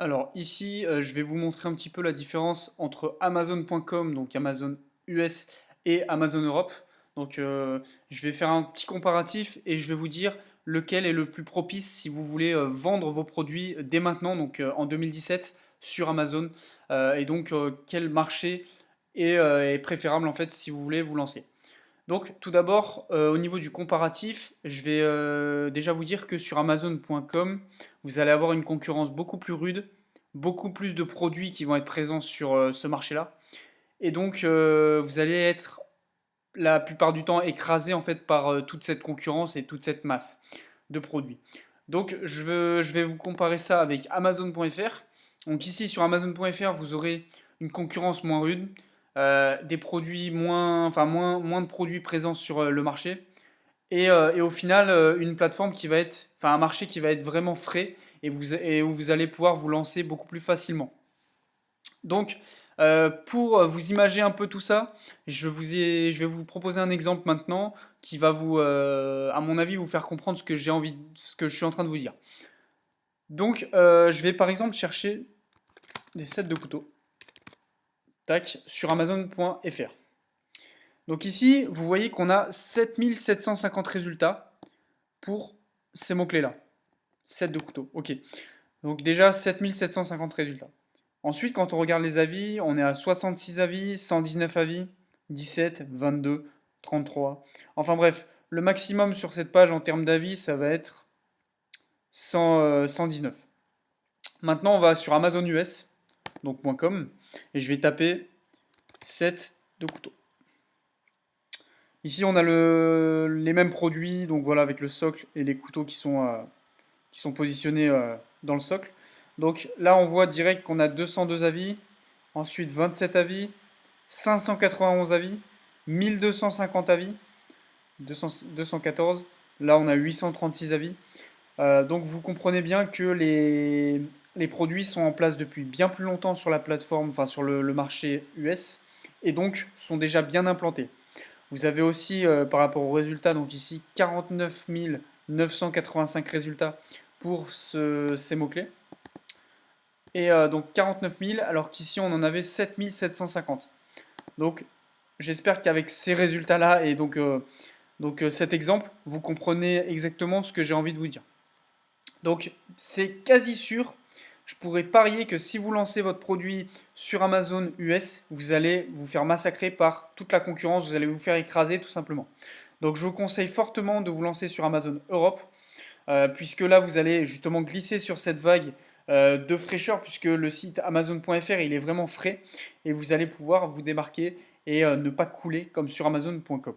Alors ici, je vais vous montrer un petit peu la différence entre Amazon.com, donc Amazon US et Amazon Europe. Donc je vais faire un petit comparatif et je vais vous dire lequel est le plus propice si vous voulez vendre vos produits dès maintenant, donc en 2017 sur Amazon. Et donc quel marché est préférable en fait si vous voulez vous lancer. Donc, tout d'abord, au niveau du comparatif, je vais déjà vous dire que sur Amazon.com, vous allez avoir une concurrence beaucoup plus rude, beaucoup plus de produits qui vont être présents sur ce marché-là. Et donc, vous allez être la plupart du temps écrasé en fait par toute cette concurrence et toute cette masse de produits. Donc, je vais vous comparer ça avec Amazon.fr. Donc ici, sur Amazon.fr, vous aurez une concurrence moins rude, des produits moins de produits présents sur le marché, et au final, une plateforme qui va être, enfin un marché qui va être vraiment frais et où vous allez pouvoir vous lancer beaucoup plus facilement. Donc, pour vous imager un peu tout ça, je vais vous proposer un exemple maintenant qui va vous, à mon avis, vous faire comprendre ce que je suis en train de vous dire. Donc, je vais par exemple chercher des sets de couteaux, tac, sur Amazon.fr. Donc ici, vous voyez qu'on a 7750 résultats pour ces mots-clés-là. Set de couteaux, ok. Donc déjà 7750 résultats. Ensuite, quand on regarde les avis, on est à 66 avis, 119 avis, 17, 22, 33. Enfin bref, le maximum sur cette page en termes d'avis, ça va être 119. Maintenant, on va sur Amazon US, donc .com, et je vais taper set de couteaux. Ici, on a les mêmes produits, donc voilà, avec le socle et les couteaux qui sont positionnés dans le socle. Donc là, on voit direct qu'on a 202 avis, ensuite 27 avis, 591 avis, 1250 avis, 214. Là, on a 836 avis. Donc vous comprenez bien que les produits sont en place depuis bien plus longtemps sur la plateforme, enfin sur le marché US, et donc sont déjà bien implantés. Vous avez aussi, par rapport aux résultats, donc ici 49 985 résultats pour ces mots-clés. Et donc 49 000, alors qu'ici on en avait 7 750. Donc j'espère qu'avec ces résultats-là et donc cet exemple, vous comprenez exactement ce que j'ai envie de vous dire. Donc c'est quasi sûr, je pourrais parier que si vous lancez votre produit sur Amazon US, vous allez vous faire massacrer par toute la concurrence, vous allez vous faire écraser tout simplement. Donc je vous conseille fortement de vous lancer sur Amazon Europe, puisque là vous allez justement glisser sur cette vague de fraîcheur, puisque le site Amazon.fr il est vraiment frais, et vous allez pouvoir vous démarquer et ne pas couler comme sur Amazon.com.